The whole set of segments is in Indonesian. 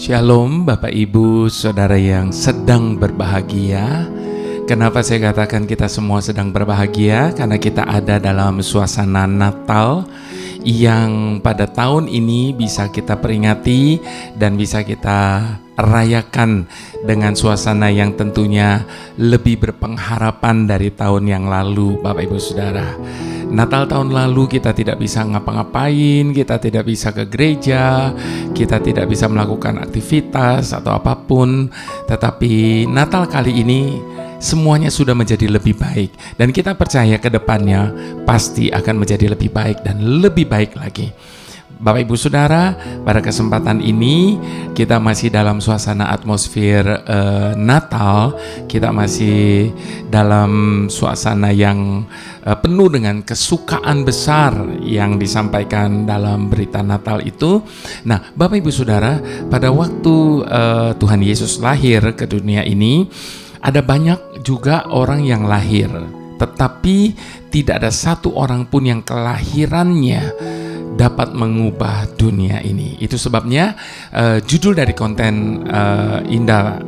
Shalom Bapak Ibu Saudara yang sedang berbahagia. Kenapa saya katakan kita semua sedang berbahagia? Karena kita ada dalam suasana Natal yang pada tahun ini bisa kita peringati dan bisa kita rayakan dengan suasana yang tentunya lebih berpengharapan dari tahun yang lalu, Bapak Ibu Saudara. Natal tahun lalu kita tidak bisa ngapa-ngapain, kita tidak bisa ke gereja, kita tidak bisa melakukan aktivitas atau apapun. Tetapi Natal kali ini semuanya sudah menjadi lebih baik, dan kita percaya ke depannya pasti akan menjadi lebih baik dan lebih baik lagi. Bapak Ibu Saudara, pada kesempatan ini kita masih dalam suasana atmosfer Natal. Kita masih dalam suasana yang penuh dengan kesukaan besar yang disampaikan dalam berita Natal itu. Nah, Bapak Ibu Saudara, pada waktu Tuhan Yesus lahir ke dunia ini, ada banyak juga orang yang lahir, tetapi tidak ada satu orang pun yang kelahirannya dapat mengubah dunia ini. Itu sebabnya judul dari konten Indah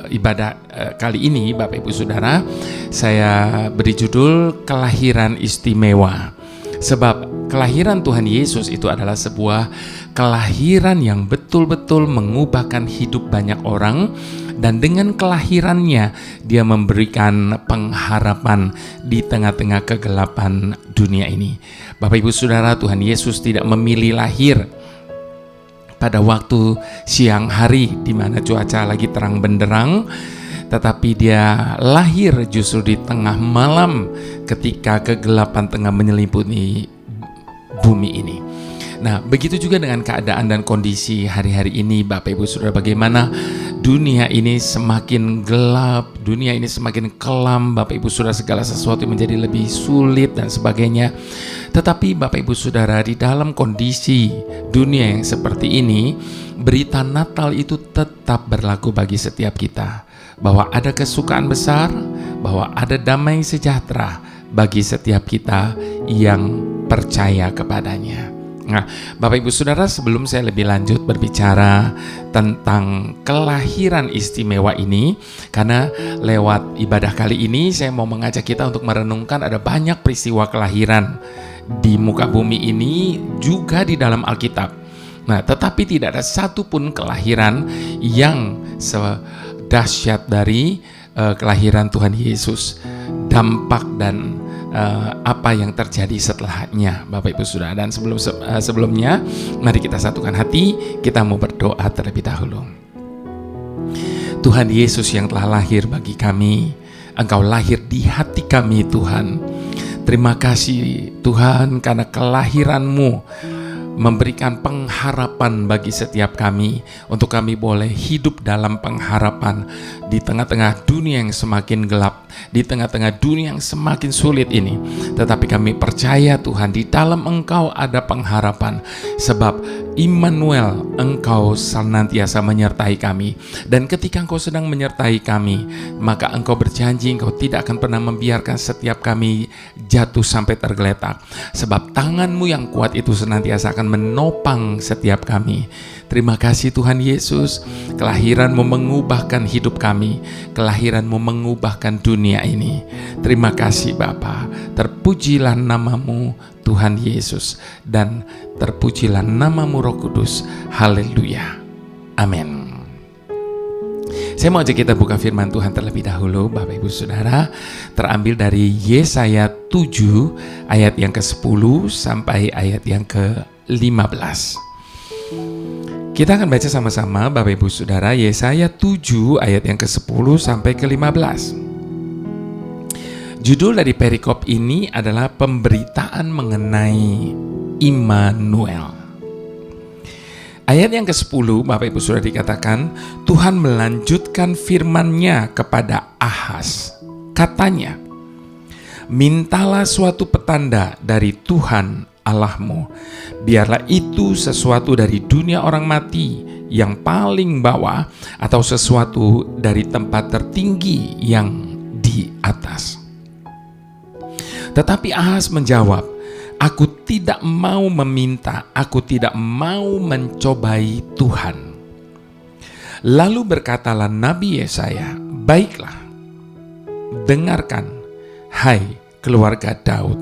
ibadah kali ini, Bapak Ibu Saudara, saya beri judul Kelahiran Istimewa. Sebab kelahiran Tuhan Yesus itu adalah sebuah kelahiran yang betul-betul mengubahkan hidup banyak orang. Dan dengan kelahirannya, dia memberikan pengharapan di tengah-tengah kegelapan dunia ini. Bapak Ibu Saudara, Tuhan Yesus tidak memilih lahir pada waktu siang hari di mana cuaca lagi terang benderang, tetapi dia lahir justru di tengah malam ketika kegelapan tengah menyelimuti bumi ini. Nah, begitu juga dengan keadaan dan kondisi hari-hari ini, Bapak Ibu Saudara, bagaimana dunia ini semakin gelap, dunia ini semakin kelam, Bapak Ibu Saudara, segala sesuatu menjadi lebih sulit dan sebagainya. Tetapi Bapak Ibu Saudara, di dalam kondisi dunia yang seperti ini, berita Natal itu tetap berlaku bagi setiap kita, bahwa ada kesukaan besar, bahwa ada damai sejahtera bagi setiap kita yang percaya kepadanya. Nah, Bapak Ibu Saudara, sebelum saya lebih lanjut berbicara tentang kelahiran istimewa ini, karena lewat ibadah kali ini saya mau mengajak kita untuk merenungkan ada banyak peristiwa kelahiran di muka bumi ini, juga di dalam Alkitab. Nah, tetapi tidak ada satupun kelahiran yang sedahsyat dari kelahiran Tuhan Yesus. Dampak dan apa yang terjadi setelahnya, Bapak Ibu Saudara. Dan sebelumnya mari kita satukan hati, kita mau berdoa terlebih dahulu. Tuhan Yesus yang telah lahir bagi kami, Engkau lahir di hati kami, Tuhan. Terima kasih Tuhan, karena kelahiran-Mu memberikan pengharapan bagi setiap kami, untuk kami boleh hidup dalam pengharapan di tengah-tengah dunia yang semakin gelap, di tengah-tengah dunia yang semakin sulit ini. Tetapi kami percaya Tuhan, di dalam Engkau ada pengharapan, sebab Immanuel, Engkau senantiasa menyertai kami. Dan ketika Engkau sedang menyertai kami, maka Engkau berjanji Engkau tidak akan pernah membiarkan setiap kami jatuh sampai tergeletak, sebab tangan-Mu yang kuat itu senantiasa akan menopang setiap kami. Terima kasih Tuhan Yesus, kelahiran-Mu mengubahkan hidup kami, kelahiran-Mu mengubahkan dunia ini. Terima kasih Bapa, terpujilah nama-Mu Tuhan Yesus, dan terpujilah nama-Mu Roh Kudus. Haleluya, amin. Saya mau ajak kita buka firman Tuhan terlebih dahulu, Bapak Ibu Saudara, terambil dari Yesaya 7 ayat yang ke-10 sampai ayat yang ke-15. Kita akan baca sama-sama, Bapak Ibu Saudara, Yesaya 7 ayat yang ke-10 sampai ke-15. Judul dari perikop ini adalah pemberitaan mengenai Immanuel. Ayat yang ke-10, Bapak Ibu Saudara, dikatakan, Tuhan melanjutkan firman-Nya kepada Ahaz. Katanya, mintalah suatu petanda dari Tuhan Allahmu. Biarlah itu sesuatu dari dunia orang mati yang paling bawah, atau sesuatu dari tempat tertinggi yang di atas. Tetapi Ahaz menjawab, aku tidak mau meminta, aku tidak mau mencobai Tuhan. Lalu berkatalah Nabi Yesaya, "Baiklah, dengarkan, hai keluarga Daud.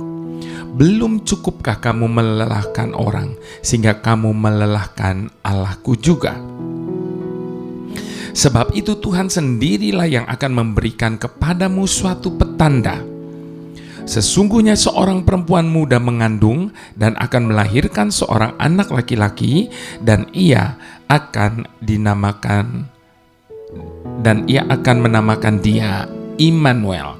Belum cukupkah kamu melelahkan orang, sehingga kamu melelahkan Allahku juga? Sebab itu Tuhan sendirilah yang akan memberikan kepadamu suatu petanda. Sesungguhnya seorang perempuan muda mengandung dan akan melahirkan seorang anak laki-laki, dan ia akan menamakan dia Immanuel."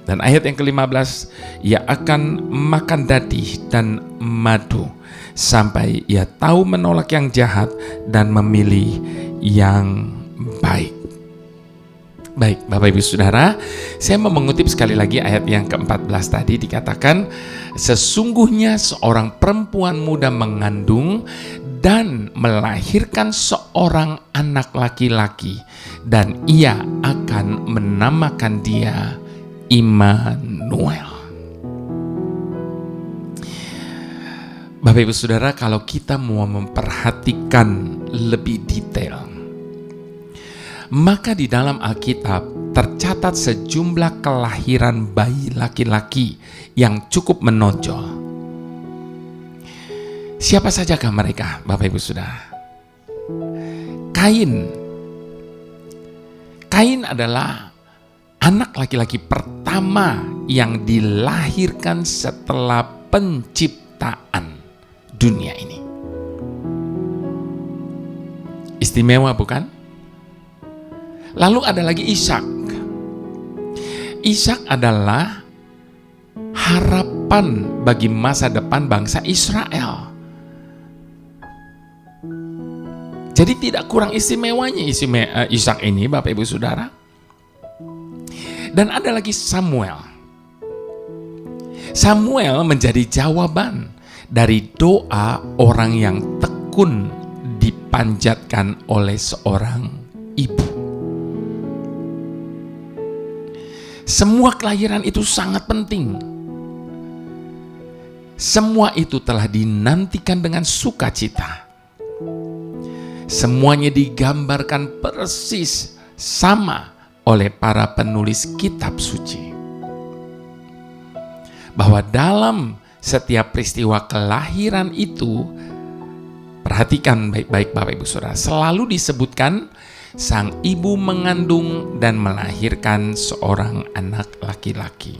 Dan ayat yang ke-15, ia akan makan dadih dan madu sampai ia tahu menolak yang jahat dan memilih yang baik. Baik, Bapak Ibu Saudara, saya mau mengutip sekali lagi ayat yang ke-14 tadi, dikatakan, sesungguhnya seorang perempuan muda mengandung dan melahirkan seorang anak laki-laki, dan ia akan menamakan dia Immanuel. Bapak Ibu Saudara, kalau kita mau memperhatikan lebih detail, maka di dalam Alkitab tercatat sejumlah kelahiran bayi laki-laki yang cukup menonjol. Siapa sajakah mereka, Bapak Ibu Saudara? Kain adalah anak laki-laki pertama yang dilahirkan setelah penciptaan dunia ini. Istimewa, bukan? Lalu ada lagi Ishak. Ishak adalah harapan bagi masa depan bangsa Israel. Jadi tidak kurang istimewanya Ishak ini, Bapak Ibu Saudara. Dan ada lagi Samuel. Samuel menjadi jawaban dari doa orang yang tekun dipanjatkan oleh seorang ibu. Semua kelahiran itu sangat penting. Semua itu telah dinantikan dengan sukacita. Semuanya digambarkan persis sama oleh para penulis kitab suci. Bahwa dalam setiap peristiwa kelahiran itu, perhatikan baik-baik Bapak Ibu Saudara, selalu disebutkan sang ibu mengandung dan melahirkan seorang anak laki-laki.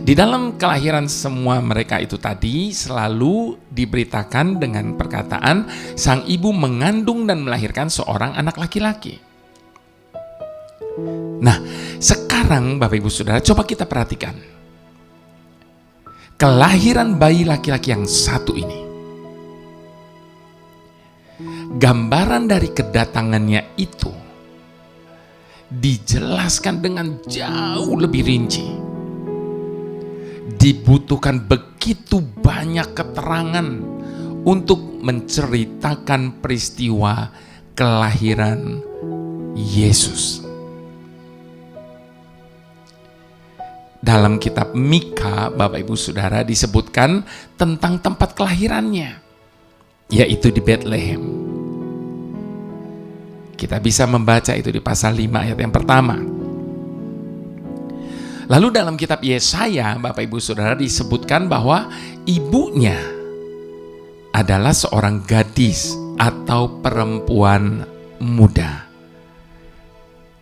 Di dalam kelahiran semua mereka itu tadi selalu diberitakan dengan perkataan sang ibu mengandung dan melahirkan seorang anak laki-laki. Nah, sekarang Bapak Ibu Saudara, coba kita perhatikan kelahiran bayi laki-laki yang satu ini. Gambaran dari kedatangannya itu dijelaskan dengan jauh lebih rinci. Dibutuhkan begitu banyak keterangan untuk menceritakan peristiwa kelahiran Yesus. Dalam kitab Mika, Bapak Ibu Saudara, disebutkan tentang tempat kelahirannya, yaitu di Bethlehem. Kita bisa membaca itu di pasal 5 ayat yang pertama. Lalu dalam kitab Yesaya, Bapak Ibu Saudara, disebutkan bahwa ibunya adalah seorang gadis atau perempuan muda.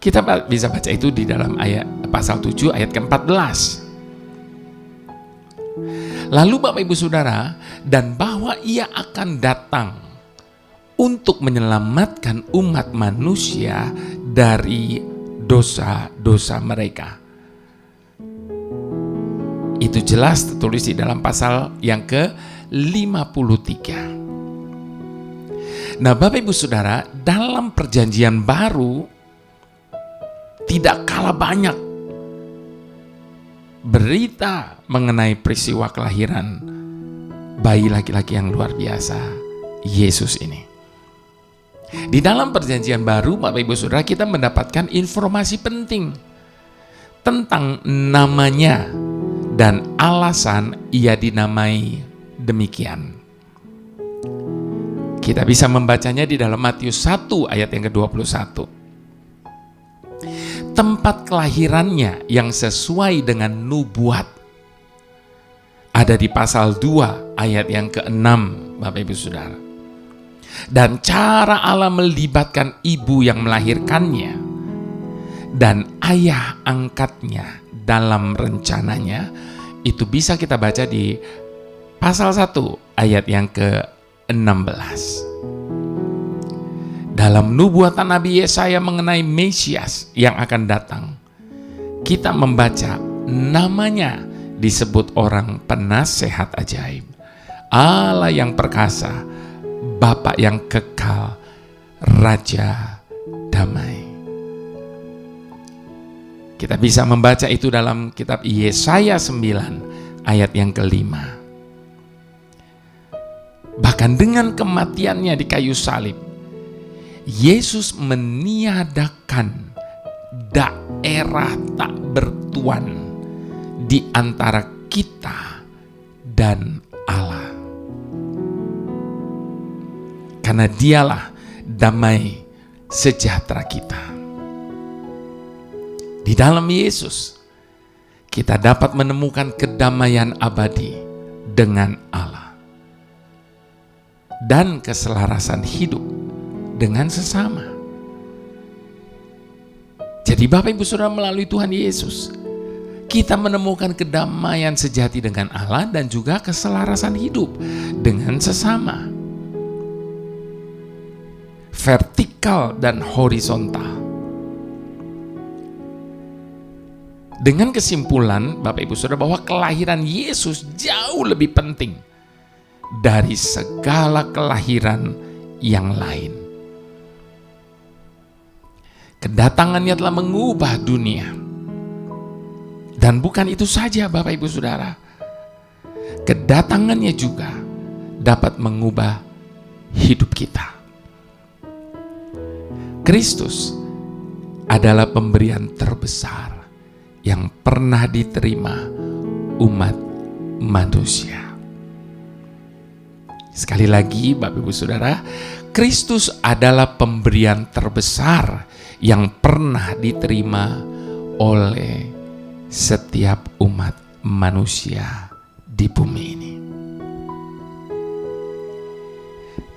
Kita bisa baca itu di dalam ayat pasal 7 ayat ke-14. Lalu Bapak Ibu Saudara, dan bahwa ia akan datang untuk menyelamatkan umat manusia dari dosa-dosa mereka. Itu jelas tertulis di dalam pasal yang ke-53. Nah, Bapak Ibu Saudara, dalam perjanjian baru tidak kalah banyak berita mengenai peristiwa kelahiran bayi laki-laki yang luar biasa, Yesus ini. Di dalam perjanjian baru, Bapak Ibu Saudara, kita mendapatkan informasi penting tentang namanya dan alasan ia dinamai demikian. Kita bisa membacanya di dalam Matius 1 ayat yang ke-21. Tempat kelahirannya yang sesuai dengan nubuat ada di pasal 2 ayat yang ke-6, Bapak Ibu Saudara. Dan cara Allah melibatkan ibu yang melahirkannya dan ayah angkatnya dalam rencananya, itu bisa kita baca di pasal 1 ayat yang ke-16. Dalam nubuatan Nabi Yesaya mengenai Mesias yang akan datang, kita membaca namanya disebut orang penasehat ajaib, Allah yang perkasa, Bapa yang kekal, Raja damai. Kita bisa membaca itu dalam kitab Yesaya 9 ayat yang ke-5. Bahkan dengan kematiannya di kayu salib, Yesus meniadakan daerah tak bertuan di antara kita dan Allah. Karena dialah damai sejahtera kita. Di dalam Yesus, kita dapat menemukan kedamaian abadi dengan Allah dan keselarasan hidup dengan sesama. Jadi Bapak Ibu Saudara, melalui Tuhan Yesus, kita menemukan kedamaian sejati dengan Allah dan juga keselarasan hidup dengan sesama. Vertikal dan horizontal. Dengan kesimpulan Bapak Ibu Saudara bahwa kelahiran Yesus jauh lebih penting dari segala kelahiran yang lain. Kedatangannya telah mengubah dunia. Dan bukan itu saja Bapak Ibu Saudara. Kedatangannya juga dapat mengubah hidup kita. Kristus adalah pemberian terbesar yang pernah diterima umat manusia. Sekali lagi Bapak Ibu Saudara, Kristus adalah pemberian terbesar yang pernah diterima oleh setiap umat manusia di bumi ini.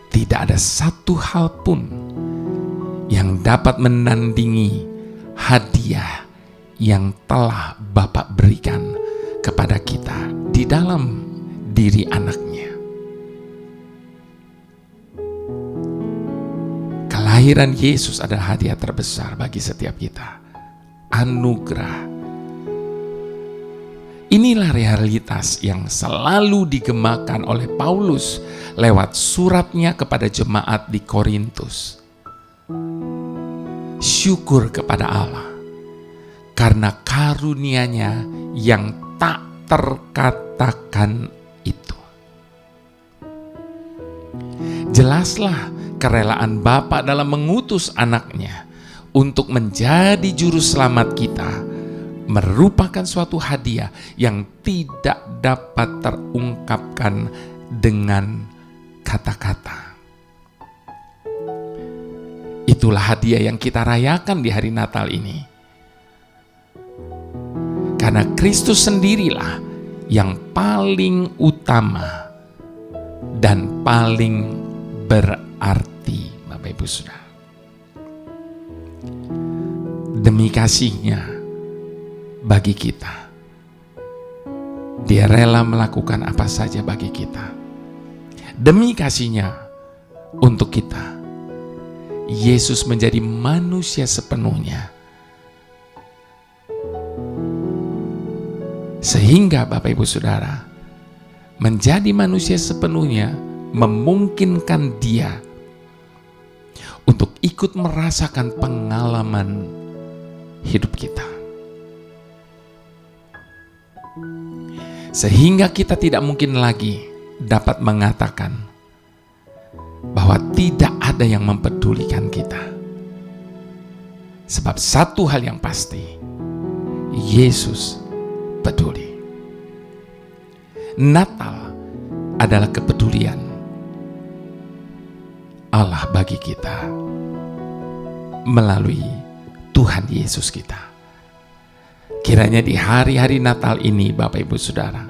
Tidak ada satu hal pun yang dapat menandingi hadiah yang telah Bapa berikan kepada kita di dalam diri anaknya. Kelahiran Yesus adalah hadiah terbesar bagi setiap kita. Anugerah. Inilah realitas yang selalu digemakan oleh Paulus lewat suratnya kepada jemaat di Korintus. Syukur kepada Allah karena karunia-Nya yang tak terkatakan itu. Jelaslah kerelaan Bapa dalam mengutus anaknya untuk menjadi juru selamat kita merupakan suatu hadiah yang tidak dapat terungkapkan dengan kata-kata. Itulah hadiah yang kita rayakan di hari Natal ini. Karena Kristus sendirilah yang paling utama dan paling berarti, Bapak Ibu Saudara. Demi kasih-Nya bagi kita, Dia rela melakukan apa saja bagi kita. Demi kasih-Nya untuk kita, Yesus menjadi manusia sepenuhnya. Sehingga Bapak Ibu Saudara, menjadi manusia sepenuhnya memungkinkan Dia untuk ikut merasakan pengalaman hidup kita. Sehingga kita tidak mungkin lagi dapat mengatakan bahwa tidak ada yang mempedulikan kita. Sebab satu hal yang pasti, Yesus peduli. peduli. Natal adalah kepedulian. Allah bagi kita melalui Tuhan Yesus kita. Kiranya di hari-hari Natal ini, Bapak Ibu Saudara,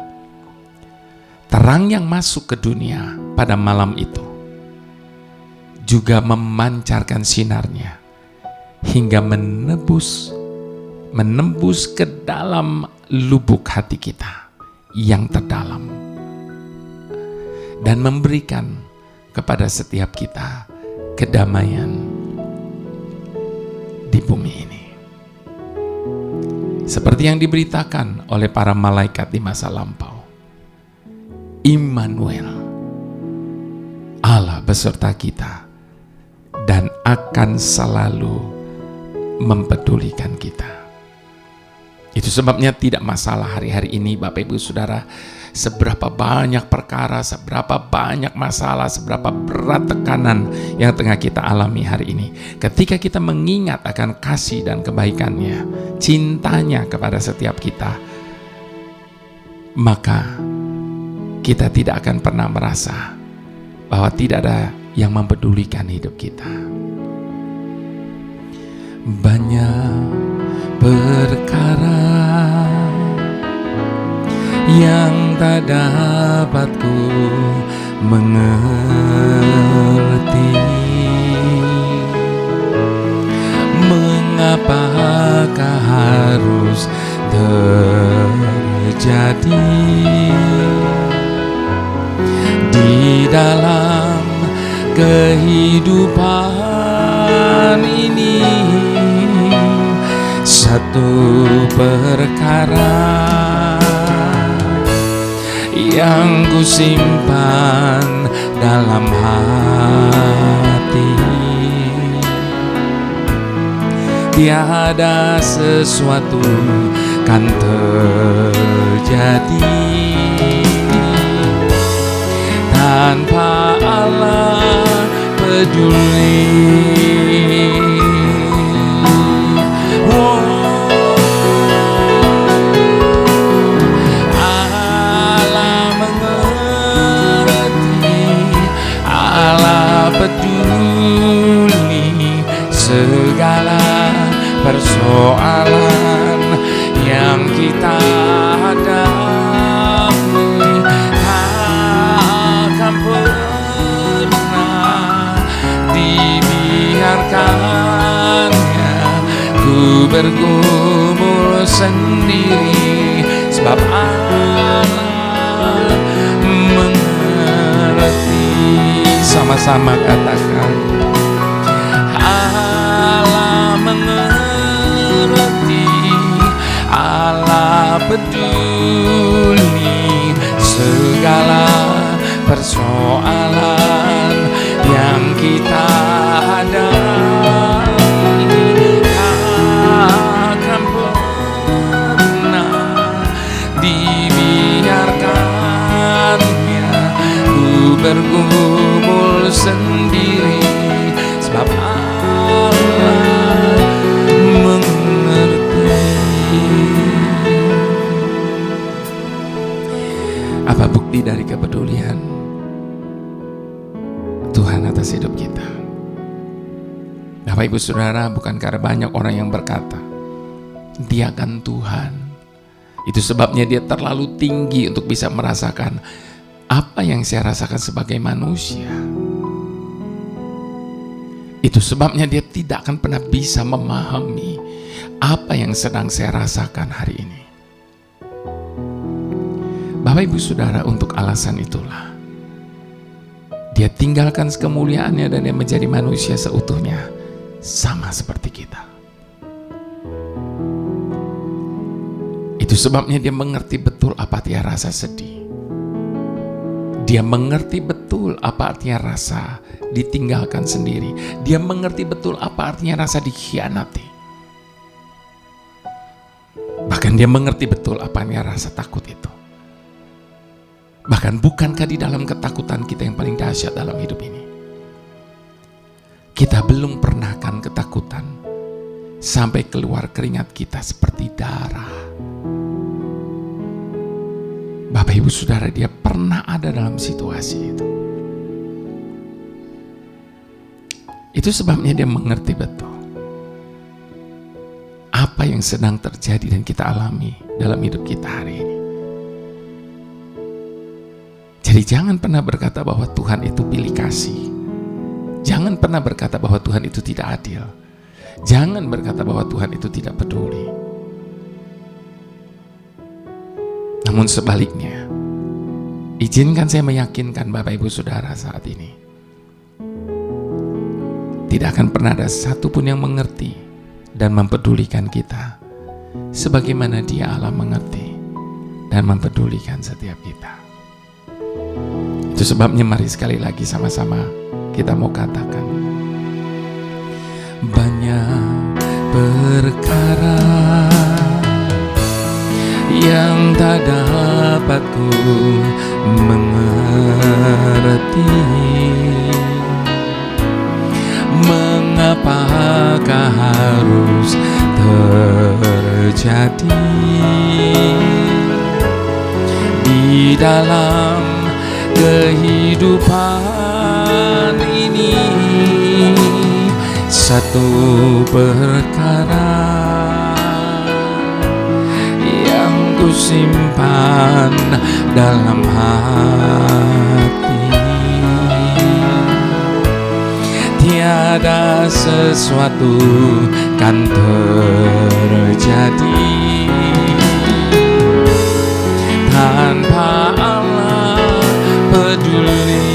terang yang masuk ke dunia pada malam itu juga memancarkan sinarnya hingga menembus ke dalam lubuk hati kita yang terdalam dan memberikan kepada setiap kita kedamaian di bumi ini. Seperti yang diberitakan oleh para malaikat di masa lampau, Immanuel, Allah beserta kita dan akan selalu mempedulikan kita. Itu sebabnya tidak masalah hari-hari ini, Bapak Ibu Saudara, seberapa banyak perkara, seberapa banyak masalah, seberapa berat tekanan yang tengah kita alami hari ini. Ketika kita mengingat akan kasih dan kebaikannya, cintanya kepada setiap kita, maka kita tidak akan pernah merasa bahwa tidak ada yang mempedulikan hidup kita. Banyak perkara yang tak dapat ku mengerti, mengapakah harus terjadi di dalam kehidupan ini. Satu perkara yang ku simpan dalam hati, tiada sesuatu kan terjadi tanpa Allah peduli. Peduli segala persoalan yang kita hadapi, takkan pernah dibiarkannya ku bergumul sendiri, sebab Allah mengerti. Sama-sama katakan, Allah mengerti, Allah peduli segala persoalan yang kita hadapi, takkan pernah dibiarkannya ku bergumul sendiri, sebab Allah mengerti. Apa bukti dari kepedulian Tuhan atas hidup kita? Bapak Ibu Saudara, bukan karena banyak orang yang berkata Dia kan Tuhan, itu sebabnya Dia terlalu tinggi untuk bisa merasakan apa yang saya rasakan sebagai manusia. Itu sebabnya Dia tidak akan pernah bisa memahami apa yang sedang saya rasakan hari ini. Bapak Ibu Saudara, untuk alasan itulah Dia tinggalkan kemuliaannya dan Dia menjadi manusia seutuhnya, sama seperti kita. Itu sebabnya Dia mengerti betul apa artinya rasa sedih. Dia mengerti betul apa artinya rasa ditinggalkan sendiri. Dia mengerti betul apa artinya rasa dikhianati. Bahkan Dia mengerti betul apa artinya rasa takut itu. Bahkan bukankah di dalam ketakutan kita yang paling dahsyat dalam hidup ini, kita belum pernah kan ketakutan sampai keluar keringat kita seperti darah. Bapak Ibu Saudara, Dia pernah ada dalam situasi itu. Itu sebabnya dia mengerti betul apa yang sedang terjadi dan kita alami dalam hidup kita hari ini. Jadi jangan pernah berkata bahwa Tuhan itu pilih kasih. Jangan pernah berkata bahwa Tuhan itu tidak adil. Jangan berkata bahwa Tuhan itu tidak peduli. Namun sebaliknya, izinkan saya meyakinkan Bapak Ibu Saudara saat ini, tidak akan pernah ada satupun yang mengerti dan mempedulikan kita sebagaimana Dia Allah mengerti dan mempedulikan setiap kita. Itu sebabnya mari sekali lagi sama-sama kita mau katakan, banyak perkara yang tak dapat ku mengerti. Mengapakah harus terjadi di dalam kehidupan ini? Satu perkara yang ku simpan dalam hati, tiada sesuatu kan terjadi tanpa Allah peduli.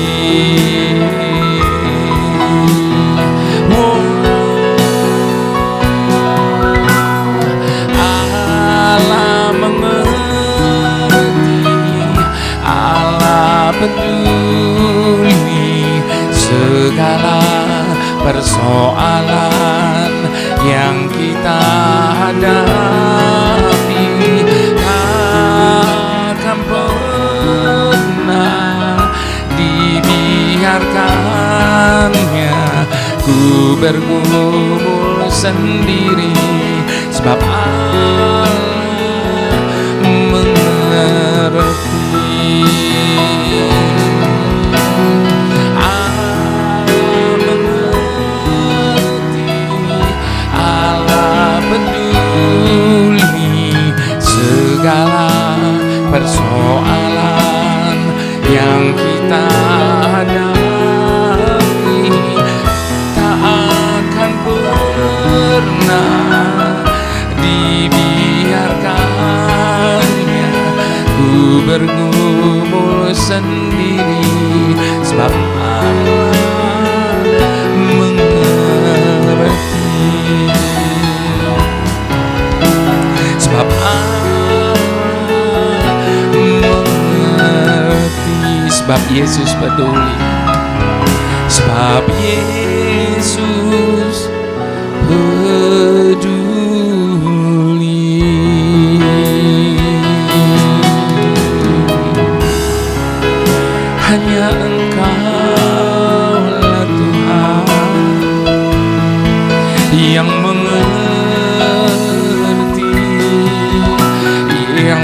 Allah mengerti, Allah peduli segala persoalan yang kita hadapi. Takkan pernah dibiarkannya ku bergumul sendiri, sebab Allah mengerti. Segala persoalan yang kita hadapi, tak akan pernah dibiarkannya ku bergumul sendiri, sebab Allah mengerti. Sebab sebab Yesus peduli, sebab Yesus peduli. Hanya Engkaulah Tuhan yang mengerti, yang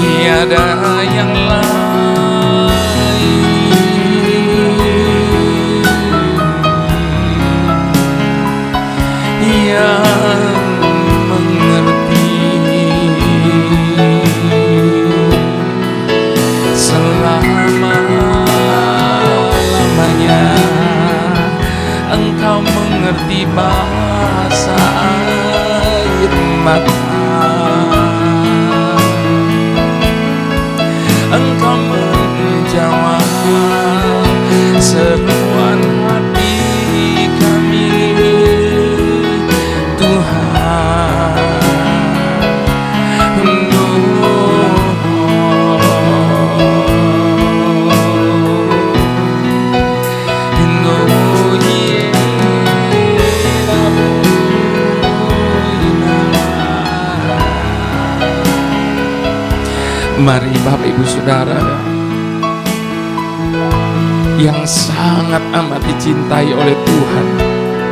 tiada yang lain yang mengerti selama-lamanya. Engkau mengerti bahasa air mata, Engkau menjawab seruan hati kami, Tuhan. Mari Bapak Ibu Saudara yang sangat amat dicintai oleh Tuhan,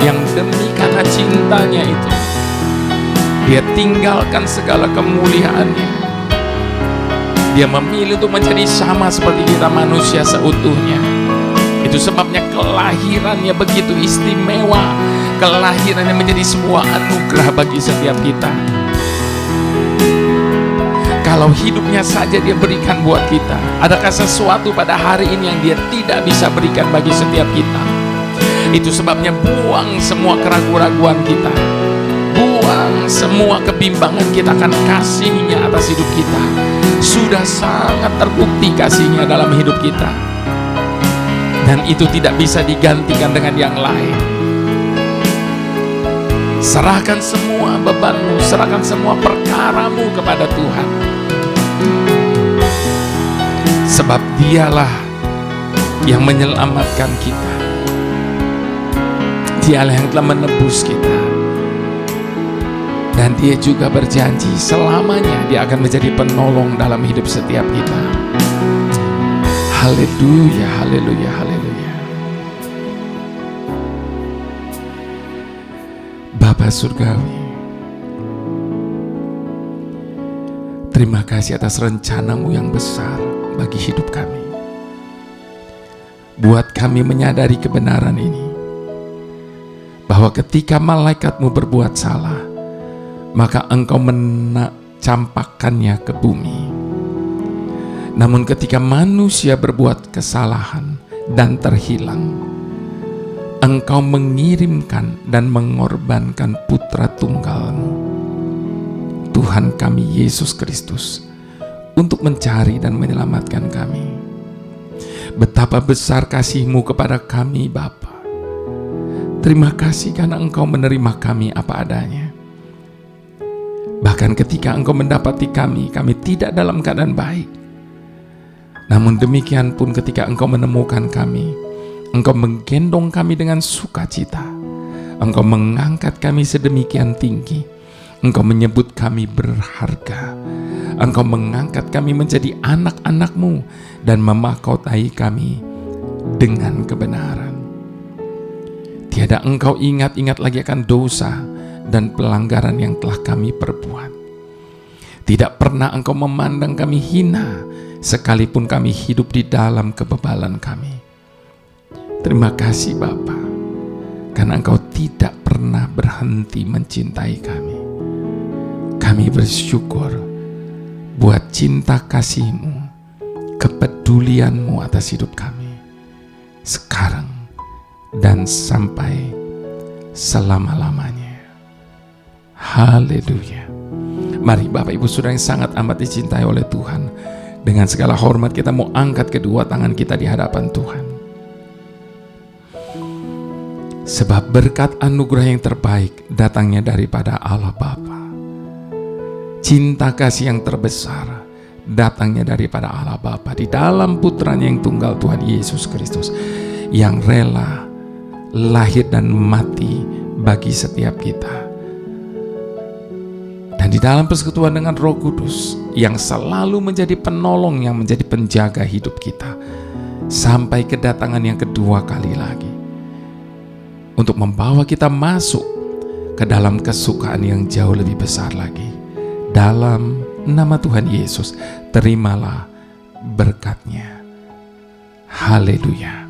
yang demi karena karena cintanya itu, dia tinggalkan segala kemuliaannya. Dia memilih untuk menjadi sama seperti kita, manusia seutuhnya. Itu sebabnya kelahirannya begitu istimewa. Kelahirannya menjadi sebuah anugerah bagi setiap kita. Kalau hidupnya saja dia berikan buat kita, adakah sesuatu pada hari ini yang dia tidak bisa berikan bagi setiap kita? Itu sebabnya buang semua keraguan-raguan kita, buang semua kebimbangan kita akan kasih-Nya atas hidup kita. Sudah sangat terbukti kasih-Nya dalam hidup kita, dan itu tidak bisa digantikan dengan yang lain. Serahkan semua bebanmu, serahkan semua perkaramu kepada Tuhan, sebab Dialah yang menyelamatkan kita. Dialah yang telah menebus kita, dan Dia juga berjanji selamanya Dia akan menjadi penolong dalam hidup setiap kita. Haleluya, haleluya, haleluya. Bapa Surgawi, terima kasih atas rencana-Mu yang besar bagi hidup kami. Buat kami menyadari kebenaran ini, bahwa ketika malaikat-Mu berbuat salah, maka Engkau mencampakkannya ke bumi. Namun ketika manusia berbuat kesalahan dan terhilang, Engkau mengirimkan dan mengorbankan putra tunggal-Mu, Tuhan kami Yesus Kristus, untuk mencari dan menyelamatkan kami. Betapa besar kasih-Mu kepada kami, Bapa. Terima kasih karena Engkau menerima kami apa adanya. Bahkan ketika Engkau mendapati kami tidak dalam keadaan baik. Namun demikian pun ketika Engkau menemukan kami, Engkau menggendong kami dengan sukacita. Engkau mengangkat kami sedemikian tinggi. Engkau menyebut kami berharga. Engkau mengangkat kami menjadi anak-anak-Mu dan memahkotai kami dengan kebenaran. Tiada Engkau ingat-ingat lagi akan dosa dan pelanggaran yang telah kami perbuat. Tidak pernah Engkau memandang kami hina, sekalipun kami hidup di dalam kebebalan kami. Terima kasih Bapa, karena Engkau tidak pernah berhenti mencintai kami. Kami bersyukur buat cinta kasih-Mu, kepedulian-Mu atas hidup kami, sekarang dan sampai selama-lamanya. Haleluya. Mari Bapak Ibu Saudara yang sangat amat dicintai oleh Tuhan, dengan segala hormat kita mau angkat kedua tangan kita di hadapan Tuhan. Sebab berkat anugerah yang terbaik datangnya daripada Allah Bapa. Cinta kasih yang terbesar datangnya daripada Allah Bapa di dalam putranya yang tunggal, Tuhan Yesus Kristus, yang rela lahir dan mati bagi setiap kita. Dan di dalam persekutuan dengan Roh Kudus yang selalu menjadi penolong, yang menjadi penjaga hidup kita sampai kedatangan yang kedua kali lagi, untuk membawa kita masuk ke dalam kesukaan yang jauh lebih besar lagi. Dalam nama Tuhan Yesus, terimalah berkat-Nya. Haleluya.